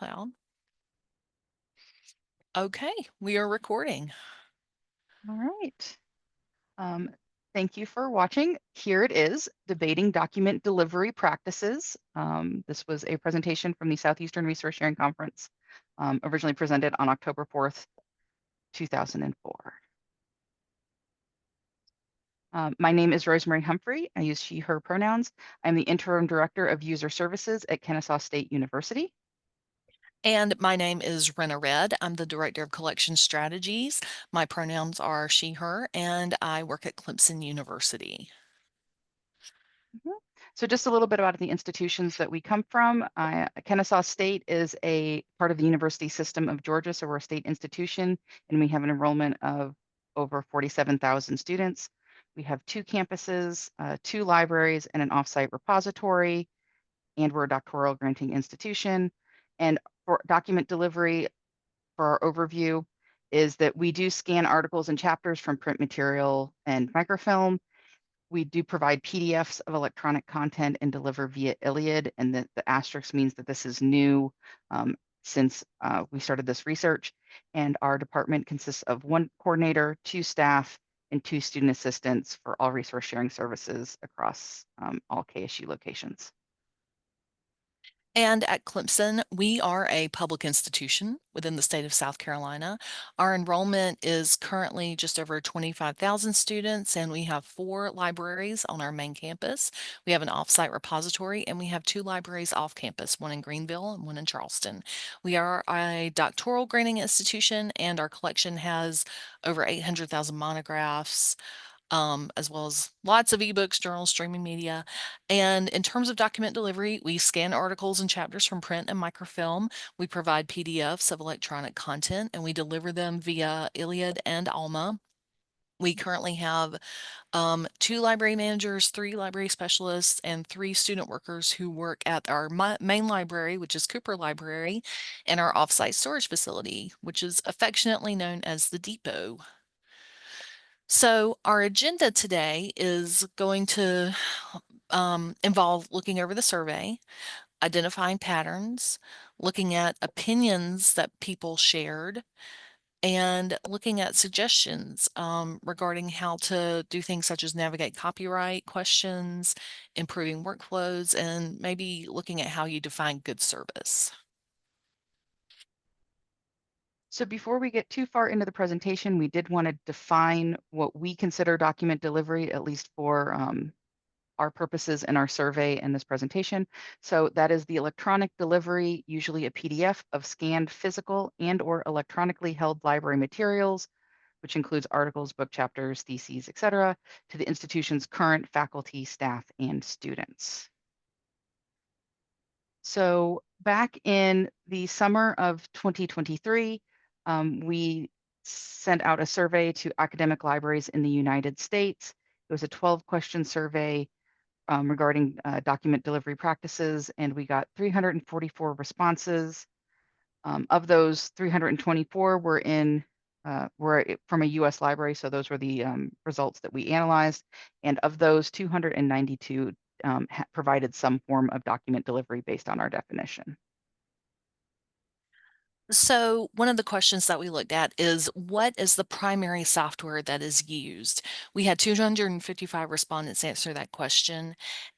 cloud. Okay, we are recording. All right. Um, Thank you for watching. Here it is, Debating Document Delivery Practices. This was a presentation from the Southeastern Resource Sharing Conference, originally presented on October 4th, 2004. My name is Rosemary Humphrey. I use she, her pronouns. I'm the Interim Director of User Services at Kennesaw State University. And my name is Renna. I'm the Director of Collection Strategies. My pronouns are she, her, and I work at Clemson University. Mhm. So just a little bit about the institutions that we come from. Kennesaw State is a part of the University System of Georgia, so we're a state institution, and we have an enrollment of over 47,000 students. We have two campuses, two libraries, and an offsite repository, and we're a doctoral granting institution. And for document delivery, for our overview, is that we do scan articles and chapters from print material and microfilm. We do provide PDFs of electronic content and deliver via Iliad, and the asterisk means that this is new since we started this research. And our department consists of one coordinator, two staff, and two student assistants for all resource sharing services across all KSU locations. And at Clemson, we are a public institution within the state of South Carolina. Our enrollment is currently just over 25,000 students, and we have 4 libraries on our main campus. We have an offsite repository, and we have 2 libraries off campus, one in Greenville and one in Charleston. We are a doctoral granting institution, and our collection has over 800,000 monographs, as well as lots of ebooks, journals, streaming media. And in terms of document delivery, we scan articles and chapters from print and microfilm. We provide PDFs of electronic content, and we deliver them via Iliad and Alma. We currently have 2 library managers, 3 library specialists, and 3 student workers who work at our main library, which is Cooper Library, and our offsite storage facility, which is affectionately known as the Depot. So our agenda today is going to involve looking over the survey, identifying patterns, looking at opinions that people shared, and looking at suggestions regarding how to do things such as navigate copyright questions, improving workflows, and maybe looking at how you define good service. So before we get too far into the presentation, we did want to define what we consider document delivery, at least for our purposes in our survey and this presentation. So that is the electronic delivery, usually a PDF of scanned physical and or electronically held library materials, which includes articles, book chapters, theses, etc., to the institution's current faculty, staff, and students. So back in the summer of 2023, we sent out a survey to academic libraries in the United States. It was a 12-question survey regarding document delivery practices, and we got 344 responses. Of those, 324 were from a U.S. library, so those were the results that we analyzed. And of those, 292 provided some form of document delivery based on our definition. So one of the questions that we looked at is, what is the primary software that is used? We had 255 respondents answer that question.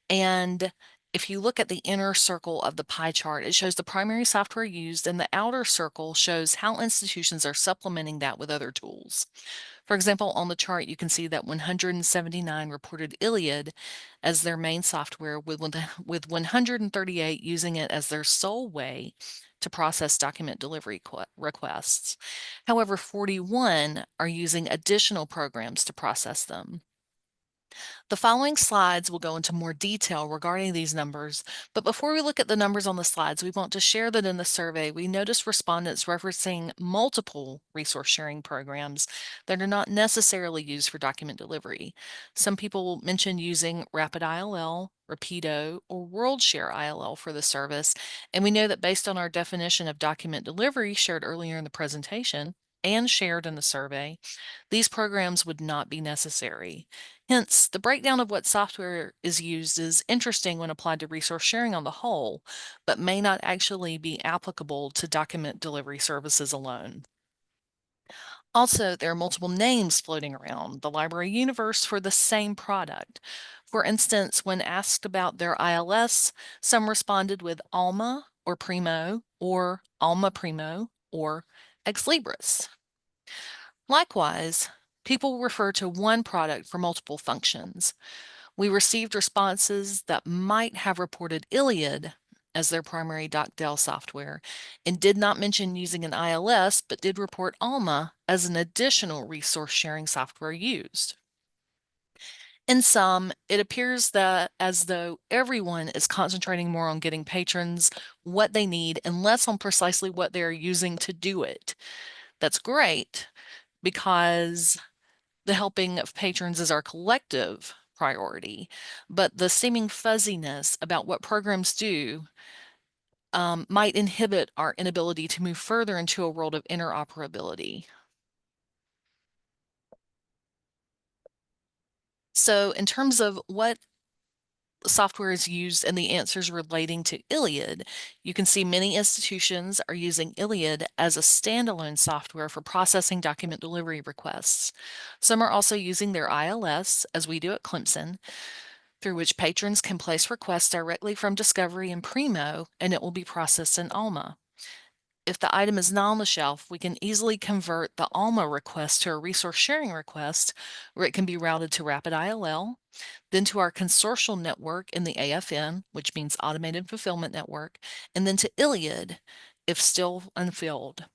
And if you look at the inner circle of the pie chart, it shows the primary software used, and the outer circle shows how institutions are supplementing that with other tools. For example, on the chart, you can see that 179 reported Iliad as their main software, with 138 using it as their sole way to process document delivery requests. However, 41 are using additional programs to process them. The following slides will go into more detail regarding these numbers, but before we look at the numbers on the slides, we want to share that in the survey, we noticed respondents referencing multiple resource sharing programs that are not necessarily used for document delivery. Some people mentioned using Rapid ILL, Rapido, or WorldShare ILL for the service, and we know that based on our definition of document delivery shared earlier in the presentation, and shared in the survey, these programs would not be necessary. Hence, the breakdown of what software is used is interesting when applied to resource sharing on the whole, but may not actually be applicable to document delivery services alone. Also, there are multiple names floating around the library universe for the same product. For instance, when asked about their ILS, some responded with Alma or Primo or Alma Primo or Ex Libris. Likewise, people refer to one product for multiple functions. We received responses that might have reported Iliad as their primary DocDel software and did not mention using an ILS, but did report Alma as an additional resource sharing software used. In sum, it appears that as though everyone is concentrating more on getting patrons what they need and less on precisely what they're using to do it. That's great because the helping of patrons is our collective priority, but the seeming fuzziness about what programs do might inhibit our inability to move further into a world of interoperability. So in terms of what software is used and the answers relating to Iliad, you can see many institutions are using Iliad as a standalone software for processing document delivery requests. Some are also using their ILS, as we do at Clemson, through which patrons can place requests directly from Discovery and Primo, and it will be processed in Alma. If the item is not on the shelf, we can easily convert the Alma request to a resource sharing request where it can be routed to Rapid ILL, then to our consortial network in the AFN, which means Automated Fulfillment Network, and then to Iliad if still unfilled.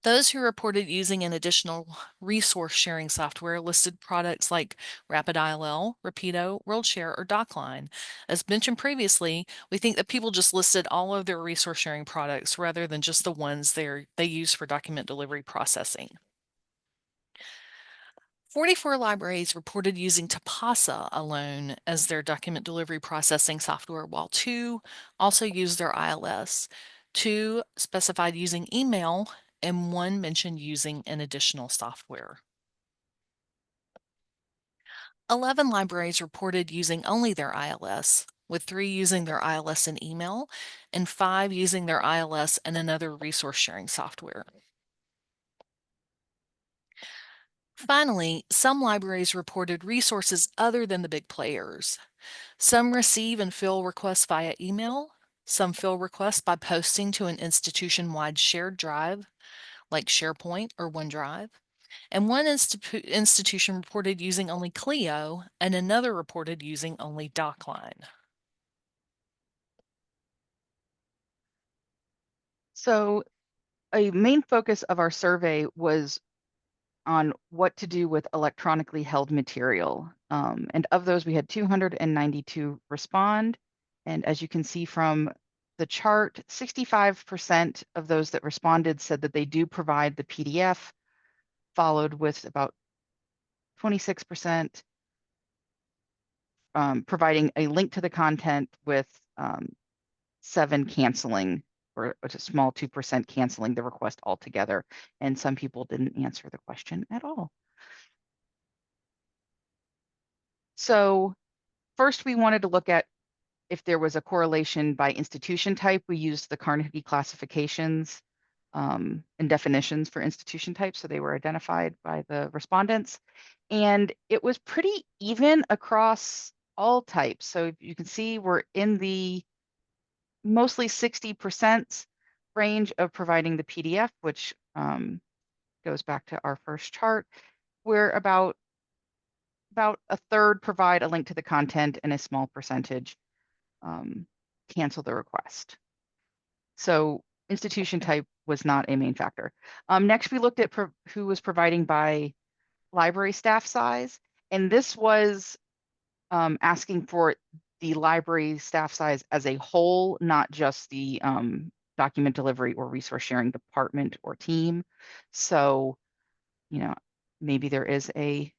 Those who reported using an additional resource sharing software listed products like RapidILL, Rapido, WorldShare, or DocLine. As mentioned previously, we think that people just listed all of their resource sharing products rather than just the ones they use for document delivery processing. 44 libraries reported using Tapasa alone as their document delivery processing software, while 2 also used their ILS. 2 specified using email, and 1 mentioned using an additional software. 11 libraries reported using only their ILS, with 3 using their ILS and email, and 5 using their ILS and another resource sharing software. Finally, some libraries reported resources other than the big players. Some receive and fill requests via email. Some fill requests by posting to an institution-wide shared drive, like SharePoint or OneDrive. And one institution reported using only Clio, and another reported using only DocLine. So a main focus of our survey was on what to do with electronically held material. And of those, we had 292 respond. And as you can see from the chart, 65% of those that responded said that they do provide the PDF, followed with about 26% providing a link to the content with 7 canceling, or a small 2% canceling the request altogether. And some people didn't answer the question at all. So first, we wanted to look at if there was a correlation by institution type. We used the Carnegie classifications and definitions for institution types, so they were identified by the respondents. And it was pretty even across all types. So you can see we're in the mostly 60% range of providing the PDF, which goes back to our first chart, where about a third provide a link to the content and a small percentage cancel the request. So institution type was not a main factor. Next, we looked at who was providing by library staff size, and this was asking for the library staff size as a whole, not just the document delivery or resource sharing department or team. So, maybe there is a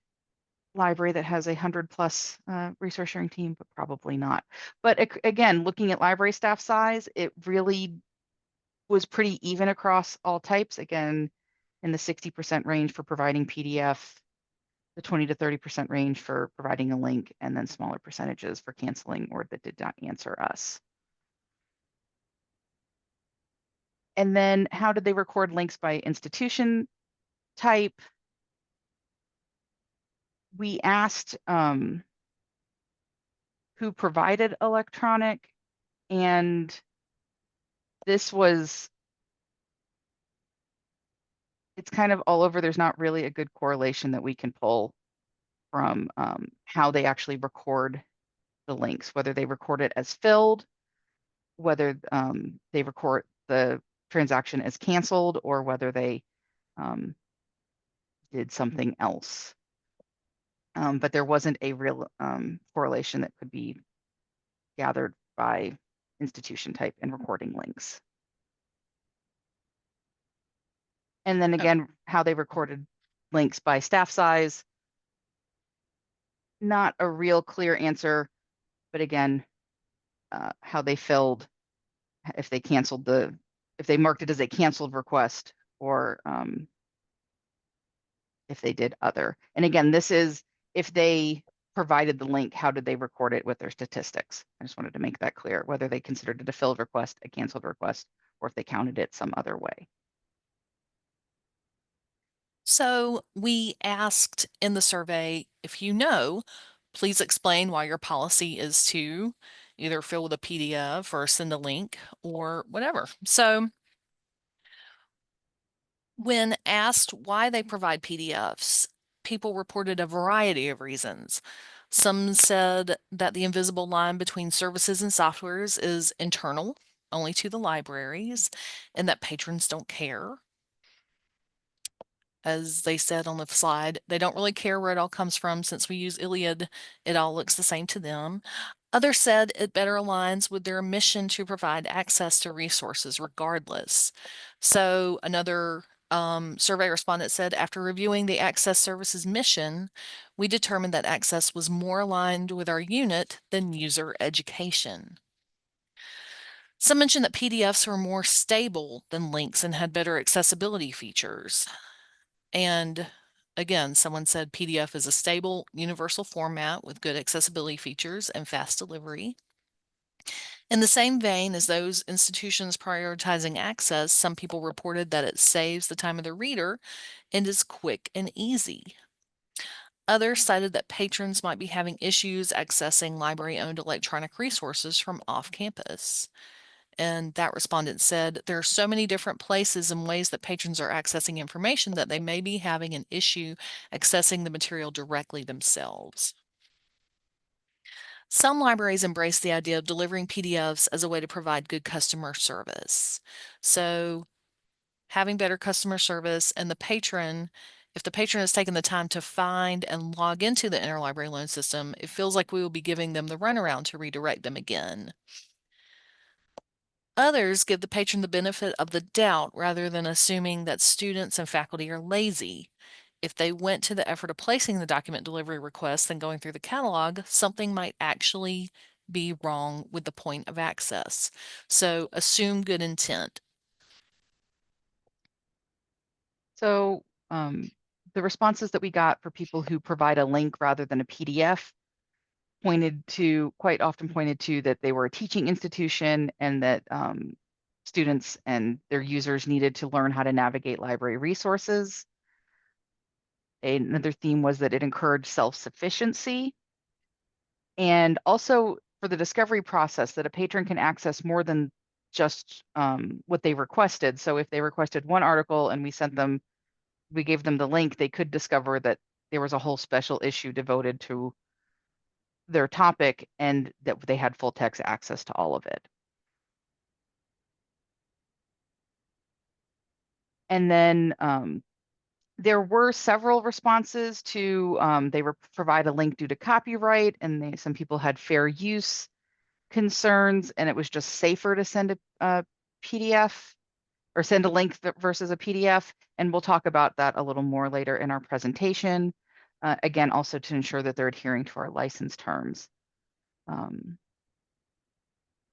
library that has 100+ resource sharing team, but probably not. But again, looking at library staff size, it really was pretty even across all types. Again, in the 60% range for providing PDF, the 20 to 30% range for providing a link, and then smaller percentages for canceling or that did not answer us. And then how did they record links by institution type? We asked who provided electronic, and this was, it's kind of all over. There's not really a good correlation that we can pull from how they actually record the links, whether they record it as filled, whether they record the transaction as canceled, or whether they did something else. But there wasn't a real correlation that could be gathered by institution type and recording links. And then again, how they recorded links by staff size, not a real clear answer, but again, how they filled, if they canceled if they marked it as a canceled request, or if they did other. And again, this is if they provided the link, how did they record it with their statistics? I just wanted to make that clear, whether they considered it a filled request, a canceled request, or if they counted it some other way. So we asked in the survey, if you know, please explain why your policy is to either fill with a PDF or send a link or whatever. So when asked why they provide PDFs, people reported a variety of reasons. Some said that the invisible line between services and softwares is internal, only to the libraries, and that patrons don't care. As they said on the slide, they don't really care where it all comes from. Since we use Iliad, it all looks the same to them. Others said it better aligns with their mission to provide access to resources regardless. So another survey respondent said, after reviewing the Access Services mission, we determined that Access was more aligned with our unit than user education. Some mentioned that PDFs were more stable than links and had better accessibility features. And again, someone said PDF is a stable, universal format with good accessibility features and fast delivery. In the same vein as those institutions prioritizing access, some people reported that it saves the time of the reader and is quick and easy. Others cited that patrons might be having issues accessing library-owned electronic resources from off-campus. And that respondent said, there are so many different places and ways that patrons are accessing information that they may be having an issue accessing the material directly themselves. Some libraries embrace the idea of delivering PDFs as a way to provide good customer service. So having better customer service and if the patron has taken the time to find and log into the interlibrary loan system, it feels like we will be giving them the runaround to redirect them again. Others give the patron the benefit of the doubt rather than assuming that students and faculty are lazy. If they went to the effort of placing the document delivery request and going through the catalog, something might actually be wrong with the point of access. So assume good intent. So the responses that we got for people who provide a link rather than a PDF quite often pointed to that they were a teaching institution and that students and their users needed to learn how to navigate library resources. Another theme was that it encouraged self-sufficiency, and also for the discovery process that a patron can access more than just what they requested. So if they requested one article and we gave them the link, they could discover that there was a whole special issue devoted to their topic and that they had full text access to all of it. And then there were several responses to they provide a link due to copyright, and some people had fair use concerns, and it was just safer to send a PDF or send a link versus a PDF. And we'll talk about that a little more later in our presentation. Again, also to ensure that they're adhering to our license terms.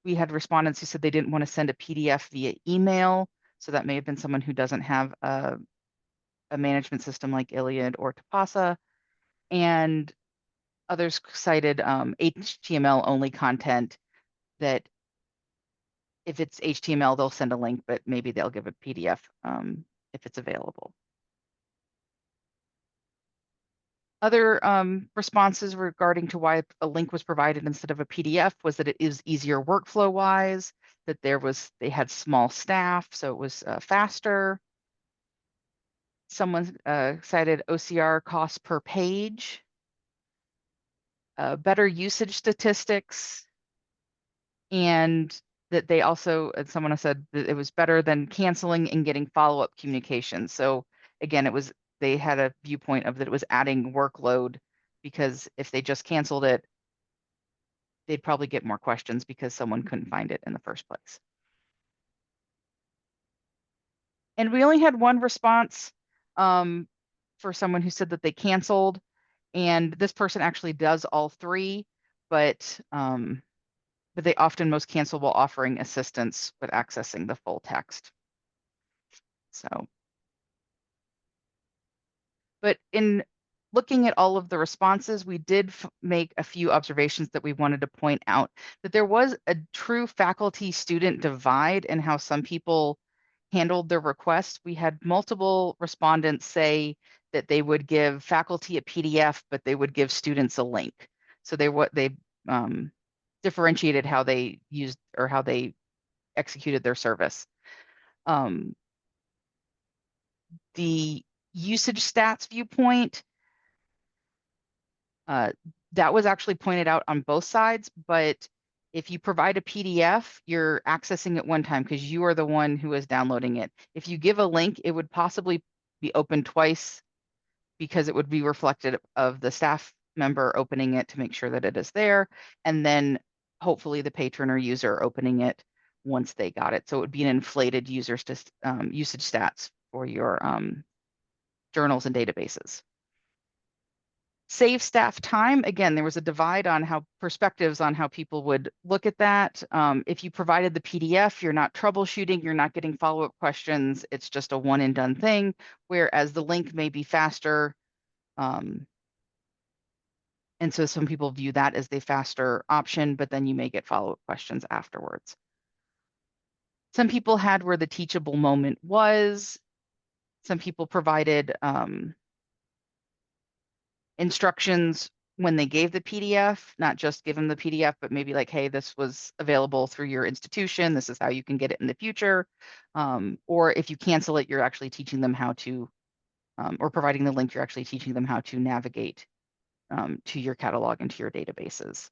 We had respondents who said they didn't want to send a PDF via email. So that may have been someone who doesn't have a a management system like Iliad or Tapasa, and others cited HTML only content that if it's HTML, they'll send a link, but maybe they'll give a PDF if it's available. Other responses regarding to why a link was provided instead of a PDF was that it is easier workflow wise, that they had small staff, so it was faster. Someone cited OCR cost per page, better usage statistics, and that they also, someone said that it was better than canceling and getting follow-up communication. So again, they had a viewpoint of that it was adding workload, because if they just canceled it, they'd probably get more questions because someone couldn't find it in the first place. And we only had one response for someone who said that they canceled, and this person actually does all three, but they often most cancel while offering assistance with accessing the full text. So, but in looking at all of the responses, we did make a few observations that we wanted to point out, that there was a true faculty-student divide in how some people handled their requests. We had multiple respondents say that they would give faculty a PDF, but they would give students a link. So they differentiated how they used or how they executed their service. The usage stats viewpoint, that was actually pointed out on both sides, but if you provide a PDF, you're accessing it one time because you are the one who is downloading it. If you give a link, it would possibly be opened twice because it would be reflected of the staff member opening it to make sure that it is there, and then hopefully the patron or user opening it once they got it. So it would be an inflated usage stats for your journals and databases. Save staff time. Again, there was a divide on how perspectives on how people would look at that. If you provided the PDF, you're not troubleshooting, you're not getting follow-up questions. It's just a one and done thing, whereas the link may be faster. And so some people view that as the faster option, but then you may get follow-up questions afterwards. Some people had where the teachable moment was. Some people provided instructions when they gave the PDF, not just give them the PDF, but maybe like, hey, this was available through your institution. This is how you can get it in the future. Or if you cancel it, you're actually teaching them how to, or providing the link, you're actually teaching them how to navigate to your catalog and to your databases.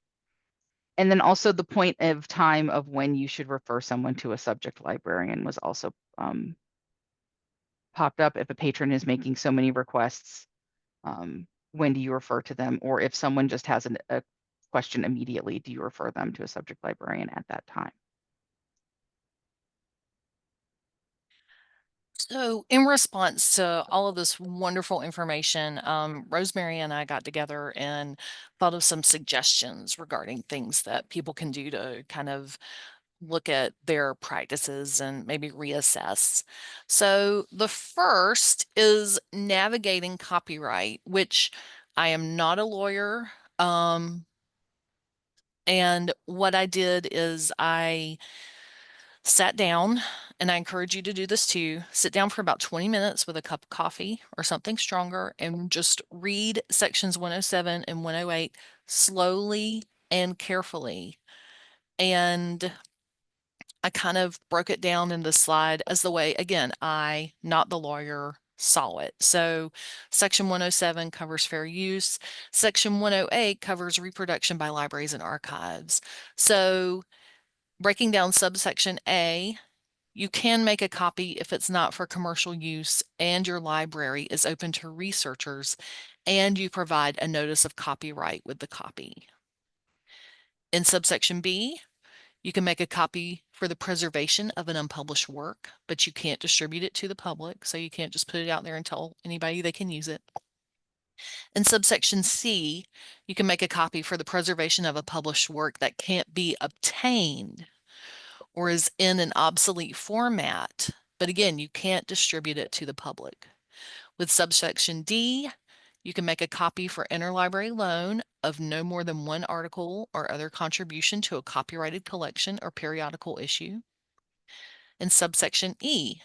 And then also the point of time of when you should refer someone to a subject librarian was also popped up. If a patron is making so many requests, when do you refer to them? Or if someone just has a question immediately, do you refer them to a subject librarian at that time? So in response to all of this wonderful information, Rosemary and I got together and thought of some suggestions regarding things that people can do to kind of look at their practices and maybe reassess. So the first is navigating copyright, which I am not a lawyer. And what I did is I sat down, and I encourage you to do this too. Sit down for about 20 minutes with a cup of coffee or something stronger and just read sections 107 and 108 slowly and carefully. And I kind of broke it down in the slide as the way, again, I, not the lawyer, saw it. So section 107 covers fair use. Section 108 covers reproduction by libraries and archives. So breaking down subsection A, you can make a copy if it's not for commercial use and your library is open to researchers and you provide a notice of copyright with the copy. In subsection B, you can make a copy for the preservation of an unpublished work, but you can't distribute it to the public, so you can't just put it out there and tell anybody they can use it. In subsection C, you can make a copy for the preservation of a published work that can't be obtained or is in an obsolete format, but again, you can't distribute it to the public. With subsection D, you can make a copy for interlibrary loan of no more than one article or other contribution to a copyrighted collection or periodical issue. In subsection E,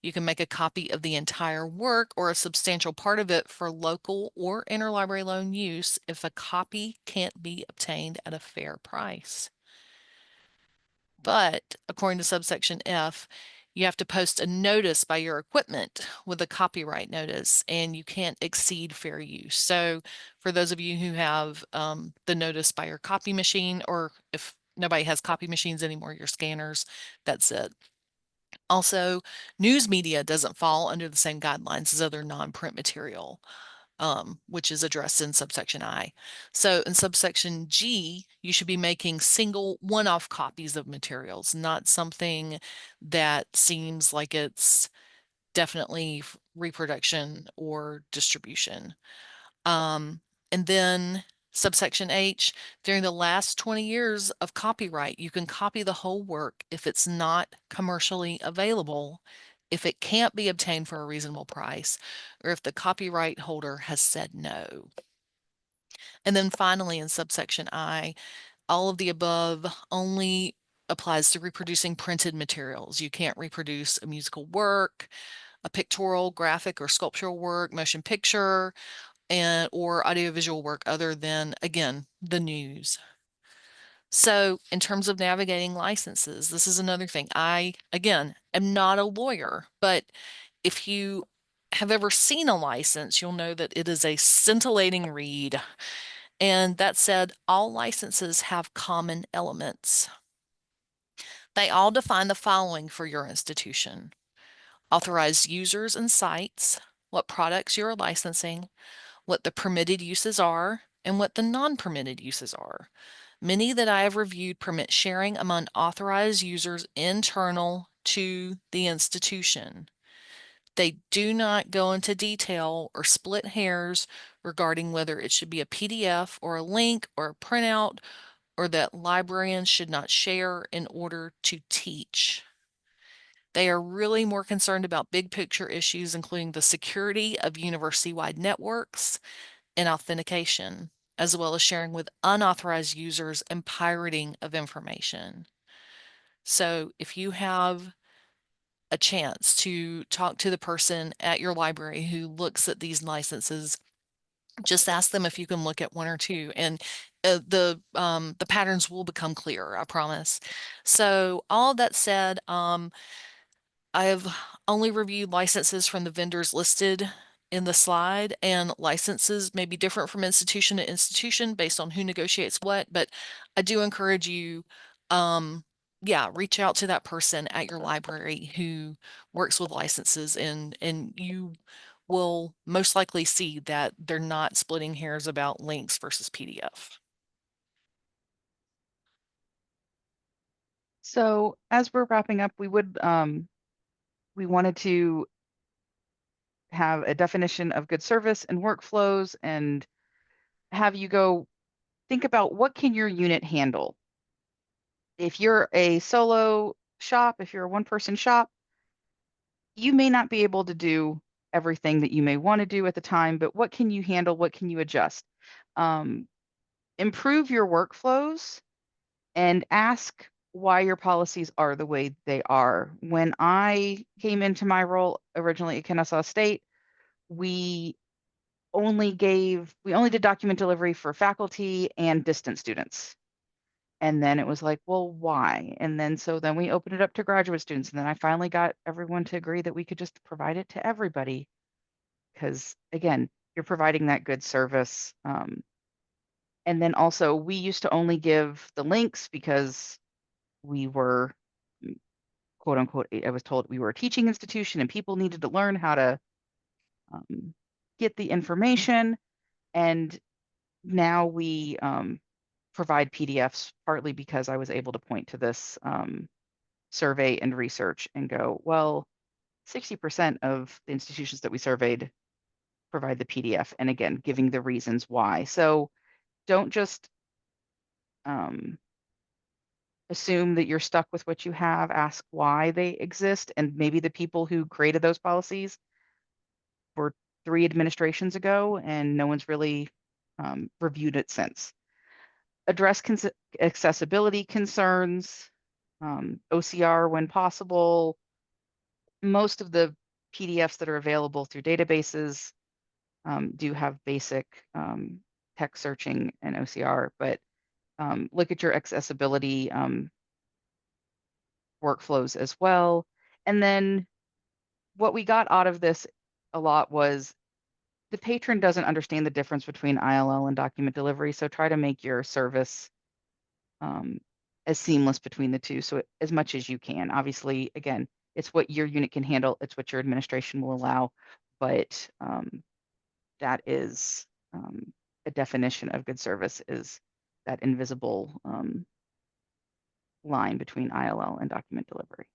you can make a copy of the entire work or a substantial part of it for local or interlibrary loan use if a copy can't be obtained at a fair price. But according to subsection F, you have to post a notice by your equipment with a copyright notice, and you can't exceed fair use. So for those of you who have the notice by your copy machine, or if nobody has copy machines anymore, your scanners, that's it. Also, news media doesn't fall under the same guidelines as other non-print material, which is addressed in subsection I. So in subsection G, you should be making single one-off copies of materials, not something that seems like it's definitely reproduction or distribution. And then subsection H, during the last 20 years of copyright, you can copy the whole work if it's not commercially available, if it can't be obtained for a reasonable price, or if the copyright holder has said no. And then finally, in subsection I, all of the above only applies to reproducing printed materials. You can't reproduce a musical work, a pictorial, graphic, or sculptural work, motion picture, or audiovisual work other than, again, the news. So in terms of navigating licenses, this is another thing. I, again, am not a lawyer, but if you have ever seen a license, you'll know that it is a scintillating read. And that said, all licenses have common elements. They all define the following for your institution: authorized users and sites, what products you are licensing, what the permitted uses are, and what the non-permitted uses are. Many that I have reviewed permit sharing among authorized users internal to the institution. They do not go into detail or split hairs regarding whether it should be a PDF or a link or a printout, or that librarians should not share in order to teach. They are really more concerned about big picture issues, including the security of university-wide networks and authentication, as well as sharing with unauthorized users and pirating of information. So if you have a chance to talk to the person at your library who looks at these licenses, just ask them if you can look at one or two, and the patterns will become clearer, I promise. So all that said, I've only reviewed licenses from the vendors listed in the slide, and licenses may be different from institution to institution based on who negotiates what, but I do encourage you, yeah, reach out to that person at your library who works with licenses, and you will most likely see that they're not splitting hairs about links versus PDF. So as we're wrapping up, we wanted to have a definition of good service and workflows and have you go think about what can your unit handle. If you're a solo shop, if you're a one-person shop, you may not be able to do everything that you may want to do at the time, but what can you handle? What can you adjust? Um, Improve your workflows and ask why your policies are the way they are. When I came into my role originally at Kennesaw State, we we only did document delivery for faculty and distant students. And then it was like, well, why? And then then we opened it up to graduate students. And then I finally got everyone to agree that we could just provide it to everybody. Because again, you're providing that good service. And then also, we used to only give the links because we were, quote unquote, I was told we were a teaching institution and people needed to learn how to get the information. And now we provide PDFs partly because I was able to point to this survey and research and go, well, 60% of the institutions that we surveyed provide the PDF. And again, giving the reasons why. So don't just assume that you're stuck with what you have. Ask why they exist. And maybe the people who created those policies were 3 administrations ago, and no one's really reviewed it since. Address accessibility concerns, OCR when possible. Most of the PDFs that are available through databases do have basic text searching and OCR, but look at your accessibility workflows as well. And then what we got out of this a lot was the patron doesn't understand the difference between ILL and document delivery, so try to make your service um, as seamless between the two, so as much as you can. Obviously, again, it's what your unit can handle, it's what your administration will allow, but that is a definition of good service is that invisible line between ILL and document delivery.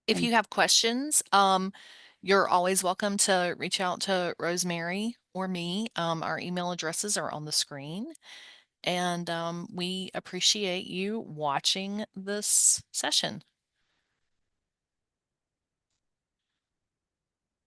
If And you have questions, you're always welcome to reach out to Rosemary or me. Our email addresses are on the screen, and we appreciate you watching this session.